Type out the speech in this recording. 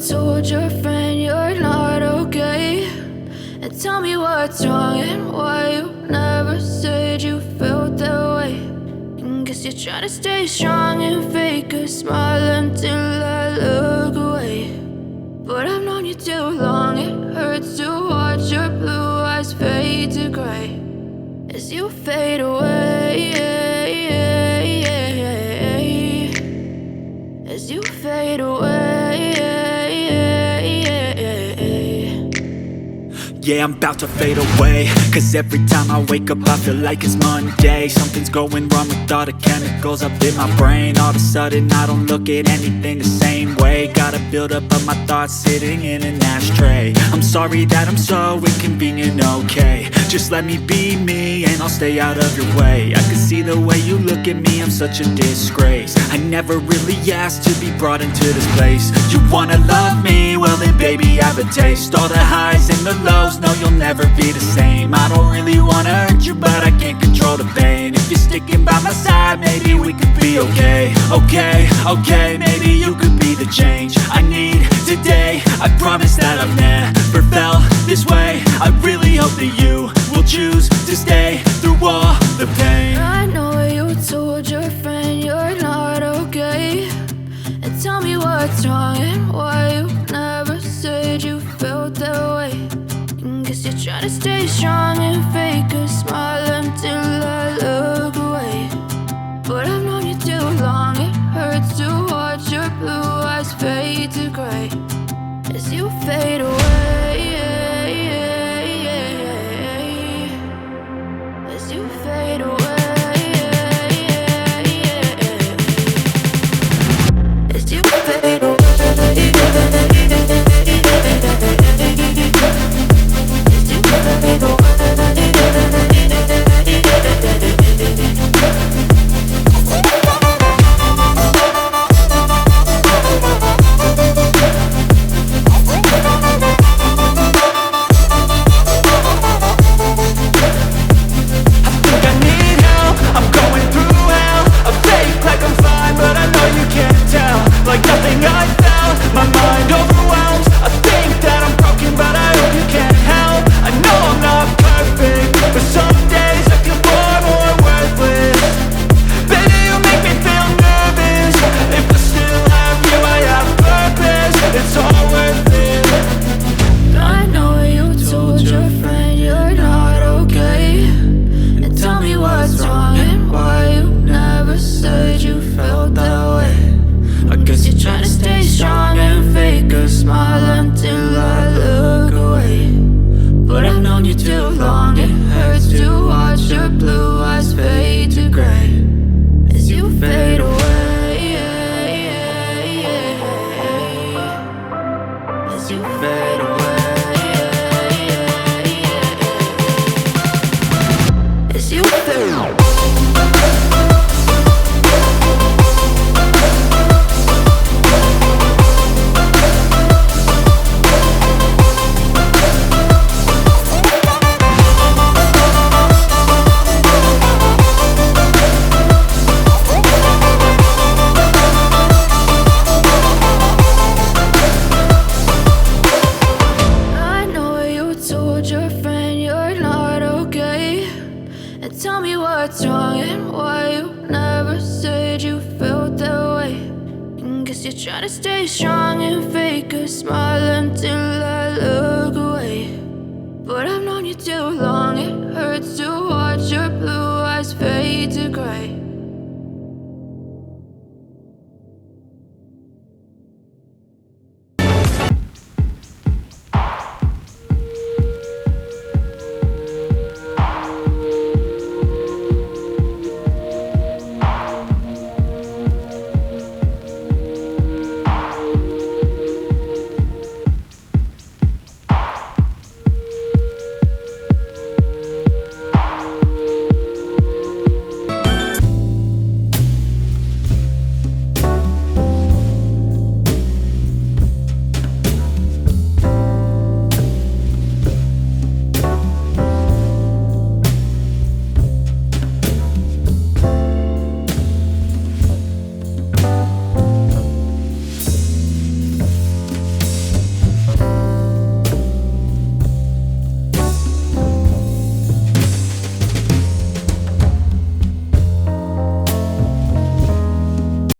told your friend you're not okay, and tell me what's wrong and why you never said you felt that way. And guess you're trying to stay strong and fake a smile until I look away. But I've known you too long, it hurts to watch your blue eyes fade to gray as you fade away, as you fade away. Yeah, I'm about to fade away, cause every time I wake up I feel like it's Monday. Something's going wrong with all the chemicals up in my brain. All of a sudden I don't look at anything the same way. Gotta build up of my thoughts sitting in an ashtray. I'm sorry that I'm so inconvenient, okay. Just let me be me and I'll stay out of your way. I can see the way you look at me, I'm such a disgrace. I never really asked to be brought into this place. You wanna love me? Well then baby I have a taste. All the highs and the lows, no you'll never be the same. I don't really wanna hurt you but I can't control the pain. If you're sticking by my side maybe we could be okay. Okay, maybe you could be the change I need today. I promise that I've never felt this way. I really hope that you will choose to stay through all the pain. I know you told your friend you're not okay, and tell me what's wrong and why you never said you felt that way. And guess you're trying to stay strong and fake a smile until I look away. But I've known you too long, it hurts to watch your blue eyes fade to gray as you fade away, as you fade away, as you fade away. Like nothing I felt, my mind overwhelmed. I think that I'm broken but I hope you can't help. I know I'm not perfect, but some days I feel far more worthless. Baby, you make me feel nervous. If I still have you, I have purpose. It's all worth it. I know you told your friend you're not okay, and tell me what's wrong and why you never said you felt that way. I guess you're trying to stay strong and fake a smile until I look away. But I've known you too long, it hurts to watch your blue eyes fade to gray as you fade away, as you fade away, as you fade away. Your friend you're not okay, and tell me what's wrong and why you never said you felt that way. And guess you're trying to stay strong and fake a smile until I look away. But I've known you too long, it hurts to watch your blue eyes fade to gray